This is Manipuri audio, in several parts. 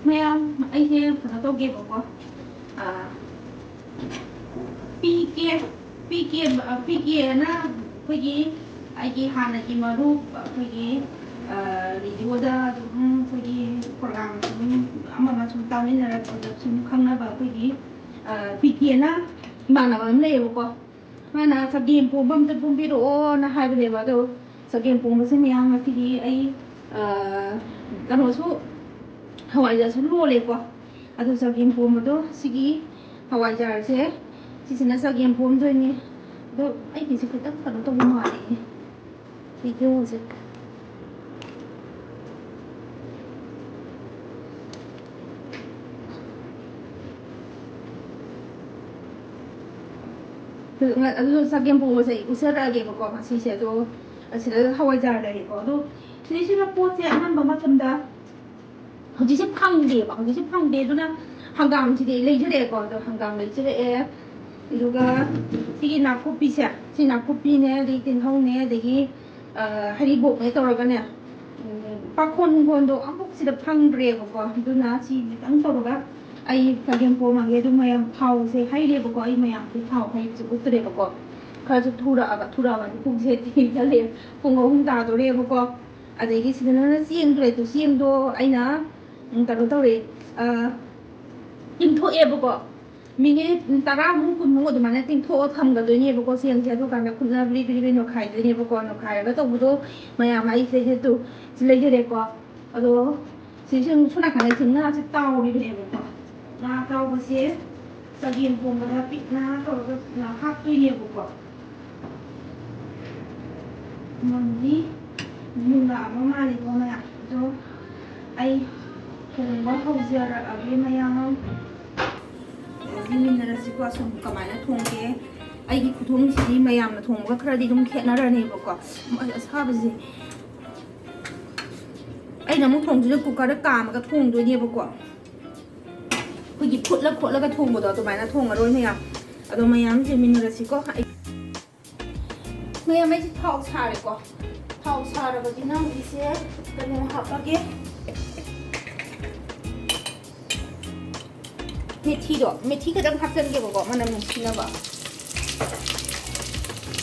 ꯃꯌꯥꯝ ꯑꯩꯁꯦ ꯀꯩꯅꯣ ꯇꯧꯒꯦꯕꯀꯣ ꯄꯤꯀꯦ ꯄꯤꯀꯦꯅ ꯑꯩꯈꯣꯏꯒꯤ ꯑꯩꯒꯤ ꯍꯥꯟꯅꯒꯤ ꯃꯔꯨꯞ ꯑꯩꯈꯣꯏꯒꯤ ꯔꯦꯗꯤꯑꯣꯗ ꯑꯗꯨꯝ ꯑꯩꯈꯣꯏꯒꯤ ꯄ꯭ꯔꯣꯒ꯭ꯔꯥꯝ ꯑꯗꯨꯝ ꯑꯃ ꯁꯨꯝ ꯇꯥꯃꯤꯟꯅꯔꯛꯄꯗ ꯁꯨꯝ ꯈꯪꯅꯕ ꯑꯩꯈꯣꯏꯒꯤ ꯄꯤꯀꯦꯅ ꯏꯃꯥꯟꯅꯕ ꯑꯃ ꯂꯩꯌꯦꯕꯀꯣ ꯃꯥꯅ ꯆꯒꯦꯝ ꯄꯣꯝꯕ ꯑꯝꯇ ꯄꯣꯝꯕꯤꯔꯛꯑꯣꯅ ꯍꯥꯏꯕꯅꯦꯕ ꯑꯗꯣ ꯆꯒꯦꯝ ꯄꯣꯝꯕꯁꯦ ꯃꯌꯥꯝ ꯉꯁꯤꯗꯤ ꯑꯩ ꯀꯩꯅꯣꯁꯨ ꯍꯋꯥꯏꯖꯥꯔꯁꯨ ꯂꯣꯜꯂꯦꯀꯣ ꯑꯗꯣ ꯆꯒꯦꯝ ꯄꯣꯝꯕꯗꯣ ꯁꯤꯒꯤ ꯍꯋꯥꯏꯖꯥꯔꯁꯦ ꯁꯤꯁꯤꯅ ꯆꯒꯦꯝ ꯄꯣꯝꯗꯣꯏꯅꯤ ꯑꯗꯣ ꯑꯩꯒꯤꯁꯦ ꯈꯤꯇꯪ ꯀꯩꯅꯣ ꯇꯧꯕ ꯃꯥꯜꯂꯦ ꯚꯤꯗꯤꯑꯣꯁꯦ ꯑꯗꯨ ꯆꯒꯦꯝ ꯄꯣꯝꯕꯁꯦ ꯎꯠꯆꯔꯛꯑꯒꯦꯕꯀꯣ ꯉꯁꯤꯁꯦ ꯑꯗꯣ ꯑꯁꯤꯗ ꯍꯋꯥꯏꯖꯥꯔ ꯂꯩꯔꯦꯀꯣ ꯑꯗꯣ ꯁꯤꯗꯩꯁꯤꯗ ꯄꯣꯠꯁꯦ ꯑꯅꯝꯕ ꯃꯇꯝꯗ ꯍꯧꯖꯤꯛꯁꯦ ꯐꯪꯗꯦꯕ ꯍꯧꯖꯤꯛꯁꯦ ꯐꯪꯗꯦ ꯑꯗꯨꯅ ꯍꯪꯒꯥꯝꯁꯤꯗꯤ ꯂꯩꯖꯔꯛꯑꯦꯀꯣ ꯑꯗꯣ ꯍꯪꯒꯥꯝ ꯂꯩꯖꯔꯛꯑꯦ ꯑꯗꯨꯒ ꯁꯤꯒꯤ ꯅꯥꯀꯨꯞꯄꯤꯁꯦ ꯁꯤ ꯅꯥꯀꯨꯞꯄꯤꯅꯦ ꯑꯗꯒꯤ ꯇꯤꯜꯍꯧꯅꯦ ꯑꯗꯒꯤ ꯍꯔꯤꯕꯣꯞꯅꯦ ꯇꯧꯔꯒꯅꯦ ꯄꯥꯈꯣꯟ ꯅꯨꯡꯈꯣꯟꯗꯣ ꯑꯃꯨꯛ ꯁꯤꯗ ꯐꯪꯗ꯭ꯔꯦꯕꯀꯣ ꯑꯗꯨꯅ ꯁꯤ ꯈꯤꯇꯪ ꯇꯧꯔꯒ ꯑꯩ ꯆꯒꯦꯝ ꯄꯣꯝꯃꯒꯦ ꯑꯗꯨ ꯃꯌꯥꯝ ꯊꯥꯎꯁꯦ ꯍꯩꯔꯦꯕꯀꯣ ꯑꯩ ꯃꯌꯥꯝꯁꯦ ꯊꯥꯎ ꯍꯩꯕꯁꯦ ꯎꯠꯇ꯭ꯔꯦꯕꯀோ ꯈꯔꯁꯨ ꯊꯨꯔꯛꯑꯕꯅꯤ ꯄꯨꯡꯁꯦ ꯊꯦꯡꯖꯜꯂꯦ ꯄꯨꯡ 3 ꯇꯥꯗꯣꯔꯦꯕꯀꯣ ꯑꯗꯒꯤ ꯁꯤꯗꯅ ꯆꯦꯡꯗꯣ ꯂꯩꯇꯣ ꯆꯦꯡꯗꯣ ꯑꯩꯅ ꯀꯩꯅꯣ ꯇꯧꯔꯦ ꯇꯤꯡꯊꯣꯛꯑꯦꯕꯀꯣ ꯃꯤꯅꯤꯠ 10ꯃꯨꯛ 20ꯃꯨꯛ ꯑꯗꯨꯃꯥꯏꯅ ꯇꯤꯡꯊꯣꯛꯑ ꯊꯝꯒꯗꯣꯏꯅꯦꯕꯀꯣ ꯆꯦꯡꯁꯦ ꯑꯗꯨꯀꯥꯟꯗ ꯈꯨꯠꯅ ꯕ꯭ꯔꯤ ꯕ꯭ꯔꯤ ꯅꯣꯠꯈꯥꯏꯗꯣꯏꯅꯦꯕꯀꯣ ꯅꯣꯠꯈꯥꯏꯔꯒ ꯇꯧꯕꯗꯣ ꯃꯌꯥꯝ ꯑꯩꯁꯦ ꯁꯤ ꯂꯩꯖꯔꯦꯀꯣ ꯑꯗꯣ ꯁꯤꯁꯨ ꯁꯣꯝꯅꯥꯀꯟꯗ ꯉꯥꯁꯦ ꯇꯥꯎꯔꯤꯕꯅꯦꯕꯀꯣ ꯉꯥ ꯇꯥꯎꯕꯁꯦ ꯆꯒꯦꯝ ꯄꯣꯝꯕꯗ ꯄꯤꯛꯅ ꯇꯧꯔꯒ ꯍꯥꯞꯇꯣꯏꯅꯦꯕꯀꯣ ꯃꯝꯗꯤ ꯃꯨꯜꯂꯛꯑꯕ ꯃꯥꯜꯂꯦꯀꯣ ꯃꯌꯥꯝ ꯑꯗꯣ ꯑꯩ ꯊꯣꯡꯕ ꯍꯧꯖꯔꯛꯑꯒꯦ ꯃꯌꯥꯝ ꯌꯦꯡꯃꯤꯟꯅꯔꯁꯤꯀꯣ ꯁꯨꯝ ꯀꯃꯥꯏꯅ ꯊꯣꯡꯒꯦ ꯑꯩꯒꯤ ꯈꯨꯊꯣꯡꯁꯤꯗꯤ ꯃꯌꯥꯝꯅ ꯊꯣꯡꯕꯒ ꯈꯔꯗꯤ ꯑꯗꯨꯝ ꯈꯦꯠꯅꯔꯅꯦꯕꯀꯣ ꯑꯁꯥꯕꯁꯦ ꯑꯩꯅ ꯑꯃꯨꯛ ꯊꯣꯡꯁꯤꯅ ꯀꯨꯀꯔꯗ ꯀꯥꯝꯃꯒ ꯊꯣꯡꯗꯣꯏꯅꯦꯕꯀꯣ ꯑꯩꯈꯣꯏꯒꯤ ꯐꯨꯠꯂ ꯈꯣꯠꯂꯒ ꯊꯣꯡꯕꯗꯣ ꯑꯗꯨꯃꯥꯏꯅ ꯊꯣꯡꯉꯔꯣꯏ ꯃꯌꯥꯝ ꯑꯗꯣ ꯃꯌꯥꯝ ꯌꯦꯡꯃꯤꯟꯅꯔꯁꯤꯀꯣ ꯃꯌꯥꯝ ꯑꯩꯁꯦ ꯊꯥꯎ ꯁꯥꯔꯦꯀꯣ ꯊꯥꯎ ꯁꯥꯔꯕꯅꯤꯅ ꯍꯧꯖꯤꯛꯁꯦ ꯀꯩꯅꯣ ꯍꯥꯞꯄꯒꯦ ꯃꯦꯊꯤ ꯈꯤꯇꯪ ꯍꯥꯞꯆꯟꯒꯦꯕꯀꯣ ꯃꯅꯝ ꯅꯨꯡꯁꯤꯅꯕ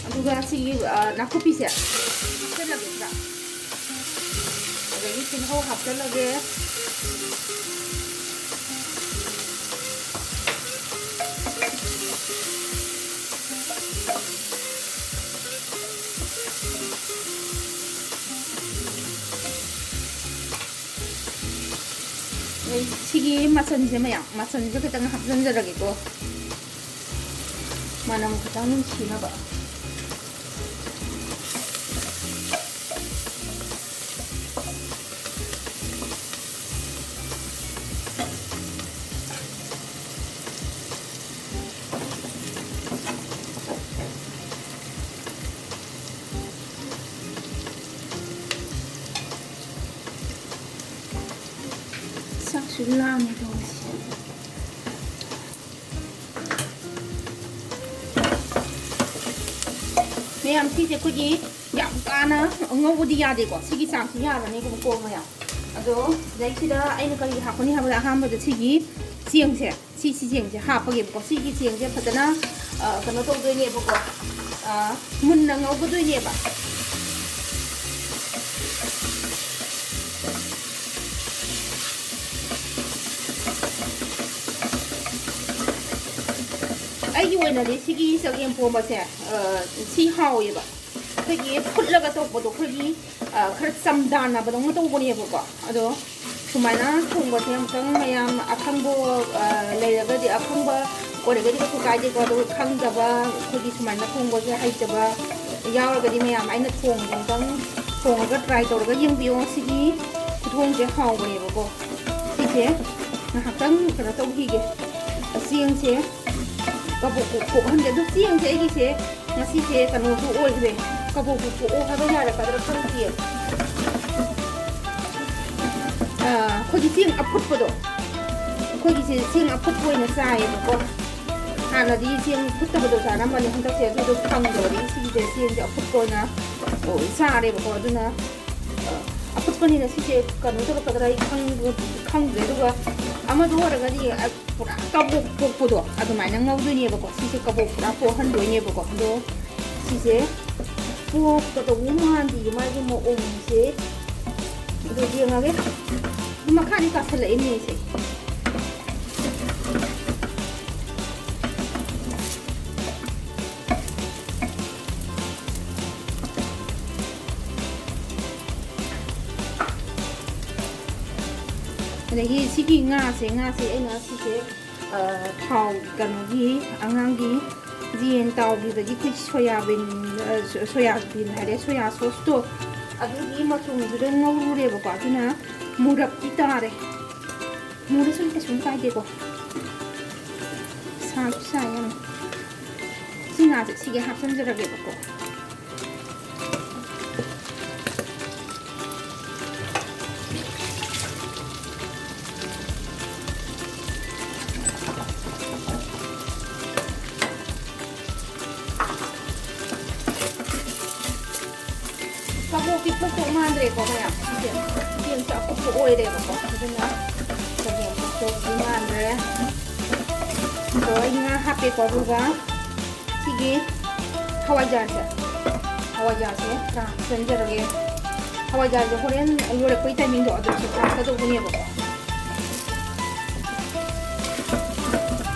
ꯑꯗꯨꯒ ꯁꯤꯒꯤ ꯅꯥꯀꯨꯞꯄꯤꯁꯦ ꯍꯥꯞꯆꯜꯂꯒꯦ ꯈꯔ ꯑꯗꯒꯤ ꯇꯤꯜꯍꯧ ꯍꯥꯞꯆꯜꯂꯒꯦ 시기 마천제 마양 마천제 그냥 합전자라기고 만나면 그다음은 지나봐 싹술라는 동시 ꯃꯌꯥꯝ ꯁꯤꯁꯦ ꯑꯩꯈꯣꯏꯒꯤ ꯌꯥꯝ ꯀꯥꯅ ꯉꯧꯕꯗꯤ ꯌꯥꯗꯦꯀꯣ ꯁꯤꯒꯤ ꯆꯥꯡꯁꯤ ꯌꯥꯕꯅꯤ ꯀꯣ ꯃꯌꯥꯝ ꯑꯗꯣ ꯁꯤꯗꯩꯁꯤꯗ ꯑꯩꯅ ꯀꯔꯤ ꯍꯥꯞꯀꯅꯤ ꯍꯥꯏꯕꯗ ꯑꯍꯥꯟꯕꯗ ꯁꯤꯒꯤ ꯆꯦꯡꯁꯦ ꯁꯤ ꯆꯦꯡꯁꯦ ꯍꯥꯞꯄꯒꯦꯕꯀꯣ ꯁꯤꯒꯤ ꯆꯦꯡꯁꯦ ꯐꯖꯅ ꯀꯩꯅꯣ ꯇꯧꯗꯣꯏꯅꯦꯕꯀꯣ ꯃꯨꯟꯅ ꯉꯧꯒꯗꯣꯏꯅꯦꯕ ꯑꯩꯒꯤ ꯑꯣꯏꯅꯗꯤ ꯁꯤꯒꯤ ꯆꯒꯦꯝ ꯄꯣꯝꯕꯁꯦ ꯁꯤ ꯍꯥꯎꯋꯦꯕ ꯑꯩꯈꯣꯏꯒꯤ ꯐꯨꯠꯂꯒ ꯇꯧꯕꯗꯣ ꯑꯩꯈꯣꯏꯒꯤ ꯈꯔ ꯆꯝꯗꯥꯟꯅꯕꯗꯧꯅ ꯇꯧꯕꯅꯦꯕꯀꯣ ꯑꯗꯣ ꯁꯨꯃꯥꯏꯅ ꯊꯣꯡꯕꯁꯦ ꯑꯃꯨꯛꯇꯪ ꯃꯌꯥꯝ ꯑꯈꯪꯕ ꯂꯩꯔꯒꯗꯤ ꯑꯈꯪꯕ ꯑꯣꯏꯔꯒꯗꯤ ꯀꯩꯁꯨ ꯀꯥꯏꯗꯦꯀꯣ ꯑꯗꯨꯒ ꯈꯪꯗꯕ ꯑꯩꯈꯣꯏꯒꯤ ꯁꯨꯃꯥꯏꯅ ꯊꯣꯡꯕꯁꯦ ꯍꯩꯇꯕ ꯌꯥꯎꯔꯒꯗꯤ ꯃꯌꯥꯝ ꯑꯩꯅ ꯊꯣꯡꯕꯁꯦ ꯑꯃꯨꯛꯇꯪ ꯊꯣꯡꯉꯒ ꯇ꯭ꯔꯥꯏ ꯇꯧꯔꯒ ꯌꯦꯡꯕꯤꯌꯣ ꯁꯤꯒꯤ ꯈꯨꯊꯣꯡꯁꯦ ꯍꯥꯎꯕꯅꯦꯕꯀꯣ ꯁꯤꯁꯦ ꯉꯥꯏꯍꯥꯛꯇꯪ ꯀꯩꯅꯣ ꯇꯧꯈꯤꯒꯦ ꯆꯦꯡꯁꯦ ꯀꯕꯣꯛ ꯄꯣꯛꯍꯟꯒꯦ ꯑꯗꯣ ꯆꯦꯡꯁꯦ ꯑꯩꯒꯤꯁꯦ ꯉꯁꯤꯁꯦ ꯀꯩꯅꯣꯁꯨ ꯑꯣꯏꯈ꯭ꯔꯦ ꯀꯕꯣꯛ ꯄꯣꯛꯑꯣ ꯍꯥꯏꯕ ꯌꯥꯔꯛꯀꯗ꯭ꯔꯥ ꯈꯪꯗꯦ ꯑꯩꯈꯣꯏꯒꯤ ꯆꯦꯡ ꯑꯐꯨꯠꯄꯗꯣ ꯑꯩꯈꯣꯏꯒꯤꯁꯦ ꯆꯦꯡ ꯑꯐꯨꯠꯄ ꯑꯣꯏꯅ ꯆꯥꯏꯌꯦꯕꯀꯣ ꯍꯥꯟꯅꯗꯤ ꯆꯦꯡ ꯐꯨꯠꯇꯕꯗꯣ ꯆꯥꯔꯝꯕꯅꯤ ꯍꯟꯗꯛꯁꯦ ꯑꯗꯨꯗꯣ ꯐꯪꯗꯕꯗꯒꯤ ꯁꯤꯒꯤꯁꯦ ꯆꯦꯡꯁꯦ ꯑꯐꯨꯠꯄ ꯑꯣꯏꯅ ꯆꯥꯔꯦꯕꯀꯣ ꯑꯗꯨꯅ ꯑꯐꯨꯠꯄꯅꯤꯅ ꯁꯤꯁꯦ ꯀꯩꯅꯣ ꯇꯧꯔꯛꯀꯗ꯭ꯔꯥ ꯑꯩ ꯈꯪꯗ꯭ꯔꯦ ꯑꯗꯨꯒ ꯑꯃꯗ ꯑꯣꯏꯔꯒꯗꯤ ꯄꯨꯔꯥ ꯀꯕꯣꯛ ꯄꯣꯛꯄꯗꯣ ꯑꯗꯨꯃꯥꯏꯅ ꯉꯧꯗꯣꯏꯅꯦꯕꯀꯣ ꯁꯤꯁꯦ ꯀꯕꯣꯛ ꯄꯨꯔꯥ ꯄꯣꯛꯍꯟꯗꯣꯏꯅꯦꯕꯀꯣ ꯑꯗꯣ ꯁꯤꯁꯦ ꯄꯣꯛꯀꯗꯧꯕ ꯃꯥꯟꯗꯦ ꯃꯥꯒꯤ ꯃꯑꯣꯡꯁꯦ ꯑꯗꯨ ꯌꯦꯡꯉꯒꯦ ꯃꯈꯥꯗꯤ ꯀꯥꯁꯜꯂꯛꯏꯅꯦ ꯁꯦ ꯑꯗꯒꯤ ꯁꯤꯒꯤ ꯉꯥꯁꯦ ꯑꯩꯅ ꯁꯤꯁꯦ ꯊꯥꯎ ꯀꯩꯅꯣꯒꯤ ꯑꯉꯥꯡꯒꯤ ꯌꯦꯟ ꯇꯥꯎꯕꯤꯕꯒꯤ ꯑꯩꯈꯣꯏ ꯁꯣꯌꯥꯕꯤꯟ ꯍꯥꯏꯔꯦ ꯁꯣꯌꯥ ꯁꯣꯁꯇꯣ ꯑꯗꯨꯒꯤ ꯃꯆꯨꯝꯗꯨꯗ ꯉꯧꯔꯨꯔꯦꯕꯀꯣ ꯑꯗꯨꯅ ꯃꯨꯔꯞꯇꯤ ꯇꯥꯔꯦ ꯃꯨꯔꯁꯨ ꯀꯩꯁꯨꯝ ꯀꯥꯏꯗꯦꯀꯣ ꯁꯥꯁꯨ ꯁꯥꯏ ꯌꯥꯝ ꯁꯤ ꯉꯥꯁꯦ ꯁꯤꯒꯤ ꯍꯥꯞꯆꯤꯟꯖꯔꯒꯦꯕꯀꯣ ꯀꯕꯣꯛꯇꯤ ꯄꯣꯛꯇꯧ ꯃꯥꯟꯗ꯭ꯔꯦꯀꯣ ꯃꯌꯥꯝ ꯁꯤꯁꯦ ꯆꯦꯡꯁꯦ ꯑꯀꯨꯞꯄ ꯑꯣꯏꯔꯦꯕꯀꯣ ꯑꯗꯨꯅ ꯀꯕꯣꯛ ꯄꯣꯛꯇꯧꯗꯤ ꯃꯥꯟꯗ꯭ꯔꯦ ꯑꯗꯣ ꯑꯩ ꯉꯥ ꯍꯥꯞꯄꯦꯀꯣ ꯑꯗꯨꯒ ꯁꯤꯒꯤ ꯍꯋꯥꯏꯖꯥꯔꯁꯦ ꯍꯥꯞꯆꯤꯟꯖꯔꯒꯦ ꯍꯋꯥꯏꯖꯥꯔꯁꯦ ꯍꯣꯔꯦꯟ ꯂꯣꯏꯔꯛꯄꯩ ꯇꯥꯏꯃꯤꯡꯗꯣ ꯑꯗꯨꯁꯨ ꯍꯥꯞꯀꯗꯧꯕꯅꯦꯕꯀꯣ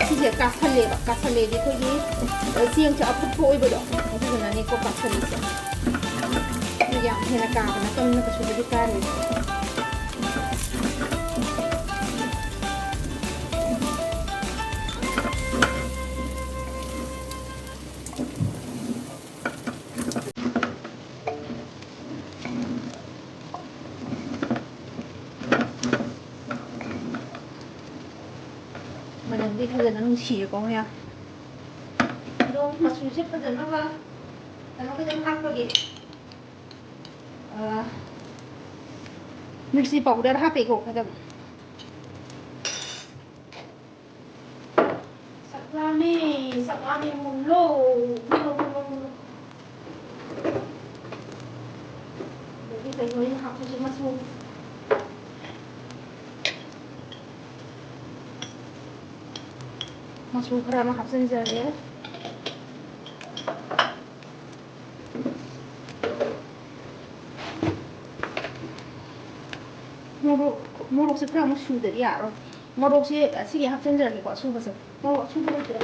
ꯁꯤꯁꯦ ꯀꯥꯁꯜꯂꯦꯗꯤ ꯑꯩꯈꯣꯏꯒꯤ ꯆꯦꯡꯁꯦ ꯑꯐꯨꯠꯄ ꯑꯣꯏꯕꯗꯣ ꯑꯗꯨꯗꯨꯅꯅꯦꯀꯣ ꯀꯥꯁꯜꯂꯤꯁꯦ ꯌꯥꯝ ꯍꯦꯟꯅ ꯀꯥꯕ ꯅꯠꯇꯕꯅꯤꯅ ꯀꯩꯁꯨꯕꯨꯗꯤ ꯀꯥꯔꯣꯏ ꯃꯅꯝꯗꯤ ꯐꯖꯅ ꯅꯨꯡꯁꯤꯌꯦꯀꯣ ꯃꯌꯥꯝ ꯑꯗꯣ ꯃꯆꯨꯁꯦ ꯐꯖꯅꯕ ꯀꯩꯅꯣ ꯈꯤꯇꯪ ꯍꯥꯞꯄꯒꯦ मिर्ची पाउडर हापेको खदम सकामे मुल्लो देखिए कहीं कोई हापे जो मसू खरा में हापसन जाए मोरोकसे खरा अमुक सुदरी यारो मोरोकसे सिगे हापचनजरगेको सुबसे मोरोक सुबा लेते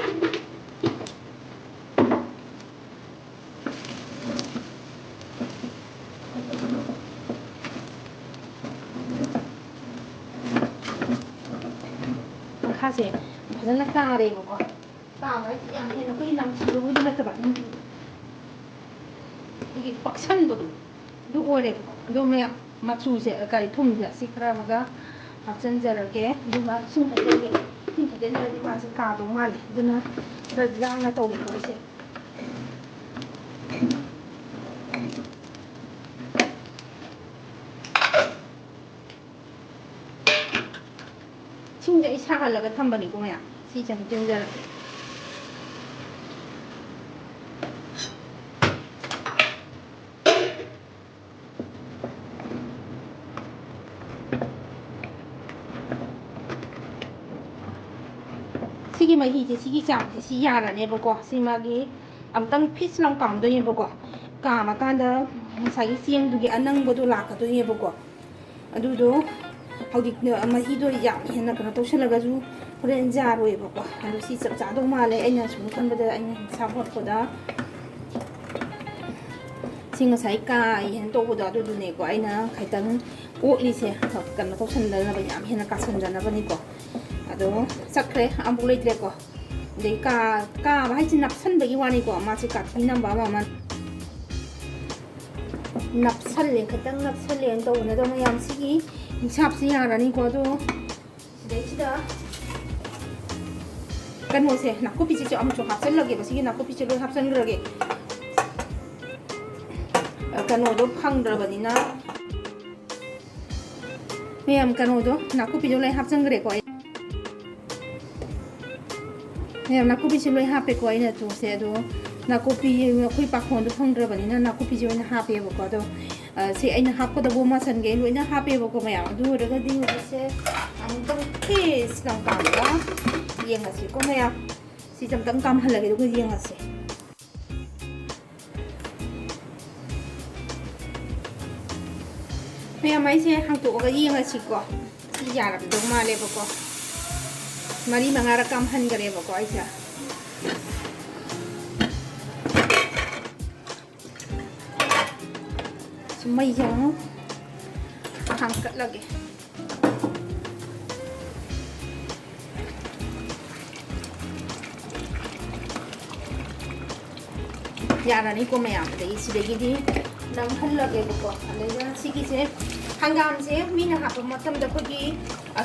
मखासे फजन कारेबको काबाय याम हेन कोइ नामसिबुदि नतबा इगे पक्सनबदु दु ओरेबको दु मे मचुसे करी थुमसे सि खरा मगा हापचनजरगे दुमा सुंखदेगे मासे कादो माले दुना रजाना तौबो इसे सिंजे इसाहलगा थंबनी को मया सि चंजरगे सिगी महीजे सिगी चामसे सि यारानेबको सि मागी अमतंग फिस लं कामदोयेबको कामकांदा मसागी चेंगदुगी अनंगबदो लाकदोयेबको अदुदो हौदिक महीदो याम हेना कनो तौसलगाजु होरेन जारोयेबको अदु सि चप चादो माले अइना सुम खनबदा अइना साबोटकोदा सिंगा साइ का हेन तोबदो अदुदुनेको अइना खैतंग ओलिसे कनो तौसनदनबा याम हेना कासनदनबनिको अदो सक्रे अमुक लेट्रेको दे का भाइसि नपसनबगी वानिको मासे काथि नम्बा मामा नपसले खैतंग नपसले तो उनदो मयाम सिगी हिसाबसे यारानिको अदो सिदा कनोसे नाकुपिसे जो अमुक हापसनलगे बसिगी नाकुपिसे लो हापसनग्रगे कनोदो फंगद्रबनिना मयाम कनोदो नाकुपिजो लै हापसनग्रेको नाकुपी से लोई हापेको अइना तोसे अदो नाकुपी अखोइ पाखोंदो फंगद्रबनिना नाकुपी जो हापेबको अदो ꯁꯤ ꯑꯩꯅ ꯍꯥꯞꯀꯗꯕ ꯃꯆꯜꯒꯩ ꯂꯣꯏꯅ ꯍꯥꯞꯄꯦꯕꯀꯣ ꯃꯌꯥꯝ ꯑꯗꯨ ꯑꯣꯏꯔꯒꯗꯤ ꯍꯧꯖꯤꯛꯁꯦ ꯑꯃꯨꯛꯇꯪ ꯐꯦꯁ ꯂꯥꯎ ꯀꯥꯝꯃꯒ ꯌꯦꯡꯉꯁꯤꯀꯣ ꯃꯌꯥꯝ ꯁꯤꯁꯦ ꯑꯃꯨꯛꯇꯪ ꯀꯥꯝꯍꯜꯂꯒꯦ ꯑꯗꯨꯒ ꯌꯦꯡꯉꯁꯤ ꯃꯌꯥꯝ ꯑꯩꯁꯦ ꯍꯥꯡꯇꯣꯛꯑꯒ ꯌꯦꯡꯉꯁꯤꯀꯣ ꯁꯤ ꯌꯥꯔꯝꯗꯧ ꯃꯥꯜꯂꯦꯕꯀꯣ 4-5ꯔꯛ ꯀꯥꯝꯍꯟꯈ꯭ꯔꯦꯕꯀꯣ ꯑꯩꯁꯦ ꯃꯩꯁꯦ ꯑꯃꯨꯛ ꯊꯥꯡꯀꯠꯂꯒꯦ ꯌꯥꯔꯅꯤꯀꯣ ꯃꯌꯥꯝ ꯑꯗꯒꯤ ꯁꯤꯗꯒꯤꯗꯤ ꯅꯝꯍꯜꯂꯒꯦꯕꯀꯣ ꯑꯗꯩꯗ ꯁꯤꯒꯤꯁꯦ ꯍꯪꯒꯥꯝꯁꯦ ꯃꯤꯅ ꯍꯥꯞꯄ ꯃꯇꯝꯗ ꯑꯩꯈꯣꯏꯒꯤ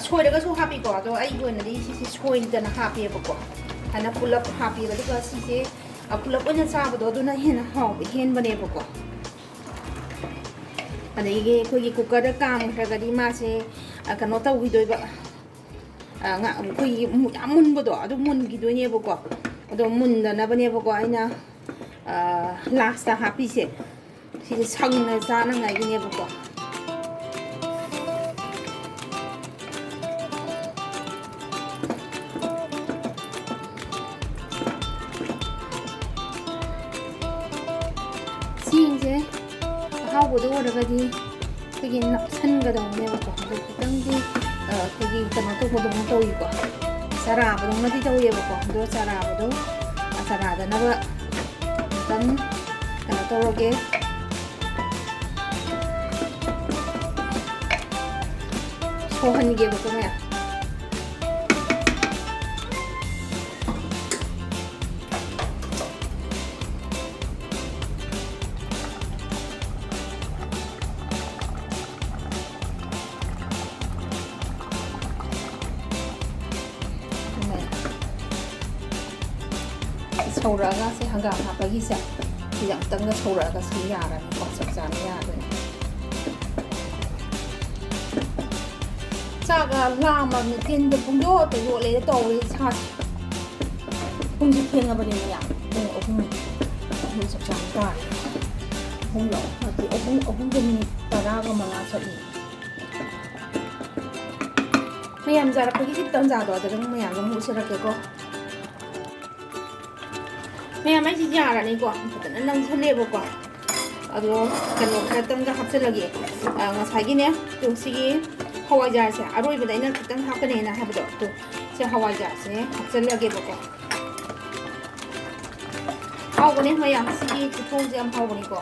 ꯁꯣꯏꯔꯒꯁꯨ ꯍꯥꯞꯄꯤꯀꯣ ꯑꯗꯣ ꯑꯩꯒꯤ ꯑꯣꯏꯅꯗꯤ ꯁꯤꯁꯦ ꯁꯣꯏꯗꯅ ꯍꯥꯞꯄꯦꯕꯀꯣ ꯍꯥꯏꯅ ꯄꯨꯂꯞ ꯍꯥꯞꯄꯦꯕ ꯑꯗꯨꯒ ꯁꯤꯁꯦ ꯄꯨꯂꯞ ꯑꯣꯏꯅ ꯆꯥꯕꯗꯣ ꯑꯗꯨꯅ ꯍꯦꯟꯅ ꯍꯥꯎꯕ ꯍꯦꯟꯕꯅꯦꯕꯀꯣ ꯑꯗꯒꯤ ꯑꯩꯈꯣꯏꯒꯤ ꯀꯨꯀꯔꯗ ꯀꯥꯝꯈ꯭ꯔꯒꯗꯤ ꯃꯥꯁꯦ ꯀꯩꯅꯣ ꯇꯧꯈꯤꯗꯣꯏꯕ ꯑꯩꯈꯣꯏꯒꯤ ꯌꯥꯝ ꯃꯨꯟꯕꯗꯣ ꯑꯗꯨ ꯃꯨꯟꯈꯤꯗꯣꯏꯅꯦꯕꯀꯣ ꯑꯗꯣ ꯃꯨꯟꯗꯅꯕꯅꯦꯕꯀꯣ ꯑꯩꯅ ꯂꯥꯁꯇ ꯍꯥꯞꯄꯤꯁꯦ ꯁꯤꯁꯦ ꯁꯪꯅ ꯆꯥꯅꯉꯥꯏꯒꯤꯅꯦꯕꯀꯣ ꯆꯦꯡꯁꯦ ꯑꯍꯥꯎꯕꯗ ꯑꯣꯏꯔꯒꯗꯤ ꯑꯩꯈꯣꯏꯒꯤ ꯅꯞꯁꯟꯒꯗꯧꯅꯦꯕꯀꯣ ꯑꯗꯣ ꯈꯤꯇꯪꯗꯤ ꯑꯩꯈꯣꯏꯒꯤ ꯀꯩꯅꯣ ꯇꯧꯕꯗꯧꯅ ꯇꯧꯏꯀꯣ ꯆꯔꯥꯕꯗꯧꯅꯗꯤ ꯇꯧꯋꯦꯕꯀꯣ ꯑꯗꯣ ꯆꯔꯥꯕꯗꯣ ꯆꯔꯥꯗꯅꯕ ꯈꯤꯇꯪ ꯀꯩꯅꯣ ꯇꯧꯔꯒꯦ ꯁꯧꯍꯟꯒꯦꯕꯀꯣ ꯃꯌꯥꯝ ꯁꯧꯔꯛꯑꯒ ꯁꯤ ꯍꯪꯒꯥꯝ ꯍꯥꯞꯄꯒꯤꯁꯦ ꯁꯤꯁꯦ ꯑꯃꯨꯛꯇꯪꯒ ꯁꯧꯔꯛꯑꯒ ꯁꯤ ꯌꯥꯔꯅꯤꯀꯣ ꯆꯞ ꯆꯥꯅ ꯌꯥꯗꯣꯏꯅꯤ ꯆꯥꯛꯒ ꯂꯥꯝꯃꯕꯅꯤ ꯇꯤꯟꯗ ꯄꯨꯡꯌꯣꯠꯇ ꯌꯣꯠꯂꯦꯗ ꯇꯧꯔꯤ ꯏꯁꯥꯁꯦ ꯄꯨꯡꯁꯦ ꯊꯦꯡꯉꯕꯅꯤ ꯃꯌꯥꯝ ꯄꯨꯡ ꯑꯍꯨꯝ ꯆꯞ ꯆꯥꯅ ꯇꯥꯔꯦ ꯑꯍꯨꯝꯒ ꯃꯤꯅꯤꯠ 10-5 ꯆꯠꯂꯤ ꯃꯌꯥꯝ ꯆꯥꯔꯛꯄꯒꯤ ꯇꯟꯖꯥꯗꯣ ꯑꯗꯨꯗ ꯃꯌꯥꯝꯒ ꯑꯃꯨꯛ ꯎꯁꯤꯜꯂꯛꯀꯦꯀꯣ ꯃꯌꯥꯝ ꯑꯩꯁꯤ ꯌꯥꯔꯅꯤꯀꯣ ꯐꯖꯅ ꯅꯪꯁꯜꯂꯦꯕꯀꯣ ꯑꯗꯣ ꯀꯩꯅꯣ ꯈꯔꯇꯪꯒ ꯍꯥꯞꯆꯤꯜꯂꯒꯦ ꯉꯁꯥꯏꯒꯤꯅꯦ ꯁꯤꯒꯤ ꯍꯋꯥꯏꯖꯥꯔꯁꯦ ꯑꯔꯣꯏꯕꯗ ꯑꯩꯅ ꯈꯤꯇꯪ ꯍꯥꯞꯀꯅꯦꯅ ꯍꯥꯏꯕꯗꯣ ꯑꯗꯣ ꯁꯤ ꯍꯋꯥꯏꯖꯥꯔꯁꯦ ꯍꯥꯞꯆꯤꯜꯂꯒꯦꯕꯀꯣ ꯍꯥꯎꯕꯅꯦ ꯃꯌꯥꯝ ꯁꯤꯒꯤ ꯈꯨꯊꯣꯡꯁꯦ ꯌꯥꯝ ꯍꯥꯎꯕꯅꯤꯀꯣ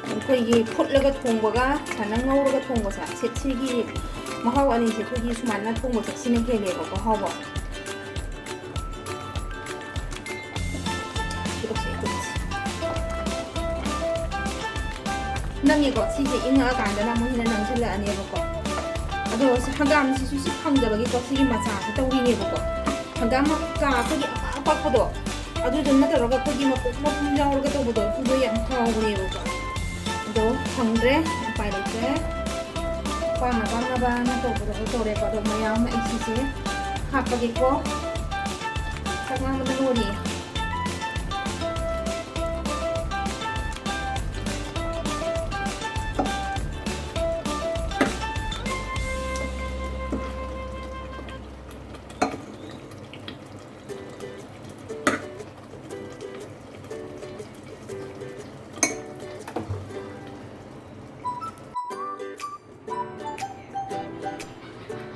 ꯑꯩꯈꯣꯏꯒꯤ ꯐꯨꯠꯂꯒ ꯊꯣꯡꯕꯒ ꯁꯥꯟꯅ ꯉꯧꯔꯒ ꯊꯣꯡꯕꯁꯦ ꯁꯤꯒꯤ ꯃꯍꯥꯎ ꯑꯅꯤꯁꯦ ꯑꯩꯈꯣꯏꯒꯤ ꯁꯨꯃꯥꯏꯅ ꯊꯣꯡꯕꯁꯦ ꯁꯤꯅ ꯍꯦꯜꯂꯦꯕꯀꯣ ꯍꯥꯎꯕ ꯅꯪꯉꯦꯀꯣ ꯁꯤꯁꯦ ꯏꯪꯉꯛꯑꯀꯥꯟꯗꯅ ꯑꯃꯨꯛ ꯍꯦꯟꯅ ꯅꯪꯁꯤꯜꯂꯛꯑꯅꯦꯕꯀꯣ ꯑꯗꯣ ꯍꯪꯒꯥꯝꯁꯤꯁꯨ ꯁꯤ ꯐꯪꯗꯕꯒꯤꯀꯣ ꯁꯤꯒꯤ ꯃꯆꯥꯁꯦ ꯇꯧꯔꯤꯅꯦꯕꯀꯣ ꯍꯪꯒꯥꯝ ꯃꯀꯥ ꯑꯩꯈꯣꯏꯒꯤ ꯑꯄꯥꯛꯄꯗꯣ ꯑꯗꯨꯗꯨꯅ ꯇꯧꯔꯒ ꯑꯩꯈꯣꯏꯒꯤ ꯃꯄꯨꯝ ꯌꯥꯎꯔꯒ ꯇꯧꯕꯗꯣ ꯑꯗꯨꯗꯣ ꯌꯥꯝ ꯍꯥꯎꯕꯅꯦꯕꯀꯣ ꯑꯗꯣ ꯐꯪꯗ꯭ꯔꯦ ꯎꯄꯥꯏ ꯂꯩꯇ꯭ꯔꯦ ꯄꯥꯝꯅꯕꯅ ꯇꯧꯕꯗꯣ ꯇꯧꯔꯦꯀꯣ ꯑꯗꯣ ꯃꯌꯥꯝ ꯑꯩ ꯁꯤꯁꯦ ꯍꯥꯞꯄꯒꯦꯀꯣ ꯆꯥꯛ ꯉꯥꯡꯕꯗ ꯂꯣꯏꯔꯦ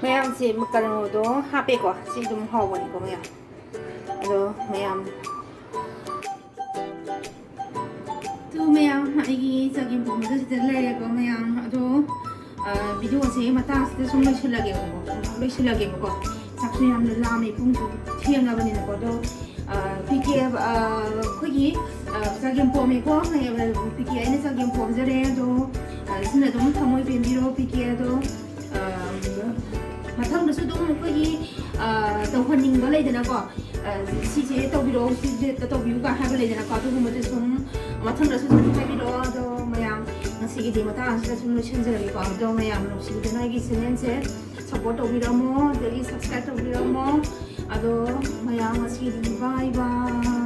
ꯃꯌꯥꯝꯁꯦ ꯀꯩꯅꯣꯗꯣ ꯍꯥꯞꯄꯦꯀꯣ ꯁꯤ ꯑꯗꯨꯝ ꯍꯥꯎꯕꯅꯤꯀꯣ ꯃꯌꯥꯝ ꯑꯗꯣ ꯃꯌꯥꯝ ꯑꯩꯒꯤ ꯆꯒꯦꯝ ꯄꯣꯝꯕꯗ ꯁꯤꯗ ꯂꯩꯔꯦꯀꯣ ꯃꯌꯥꯝ ꯑꯗꯣ ꯚꯤꯗꯤꯑꯣꯁꯦ ꯃꯇꯥꯡꯁꯤꯗ ꯁꯨꯝ ꯂꯣꯏꯁꯤꯜꯂꯒꯦꯕꯀꯣ ꯆꯥꯛꯁꯨ ꯌꯥꯝꯅ ꯂꯥꯝꯃꯦ ꯄꯨꯡꯁꯨ ꯊꯦꯡꯉꯕꯅꯤꯅꯀꯣ ꯑꯗꯣ ꯑꯩꯈꯣꯏꯒꯤ ꯆꯒꯦꯝ ꯄꯣꯝꯃꯦꯀꯣ ꯄꯤꯀꯦ ꯑꯩꯅ ꯆꯒꯦꯝ ꯄꯣꯝꯖꯔꯦ ꯑꯗꯣ ꯁꯤꯅ ꯑꯗꯨꯝ ꯊꯃꯣꯏ ꯄꯦꯟꯕꯤꯔꯣ ꯄꯤꯀꯦ ꯑꯗꯣ ꯃꯊꯪꯗꯁꯨ ꯑꯗꯨꯝ ꯑꯩꯈꯣꯏꯒꯤ ꯇꯧꯍꯟꯅꯤꯡꯕ ꯂꯩꯗꯅꯀꯣ ꯁꯤꯁꯦ ꯇꯧꯕꯤꯔꯛꯑꯣ ꯁꯤꯁꯦ ꯇꯧꯕꯤꯌꯨꯒ ꯍꯥꯏꯕ ꯂꯩꯗꯅꯀꯣ ꯑꯗꯨꯒꯨꯝꯕꯗꯨ ꯁꯨꯝ ꯃꯊꯪꯗꯁꯨ ꯑꯗꯨꯝ ꯍꯥꯏꯕꯤꯔꯛꯑꯣ ꯑꯗꯣ ꯃꯌꯥꯝ ꯉꯁꯤꯒꯤꯗꯤ ꯃꯇꯥꯡ ꯑꯁꯤꯗ ꯁꯨꯝ ꯂꯣꯏꯁꯤꯟꯖꯔꯒꯦꯀꯣ ꯑꯗꯣ ꯃꯌꯥꯝ ꯅꯨꯡꯁꯤꯗꯅ ꯑꯩꯒꯤ ꯆꯦꯅꯦꯜꯁꯦ ꯁꯞꯄꯣꯔꯠ ꯇꯧꯕꯤꯔꯝꯃꯣ ꯑꯗꯒꯤ ꯁꯕꯁꯀ꯭ꯔꯥꯏꯕ ꯇꯧꯕꯤꯔꯝꯃꯣ ꯑꯗꯣ ꯃꯌꯥꯝ ꯉꯁꯤꯒꯤꯗꯤ ꯕꯥꯏ ꯕꯥꯏ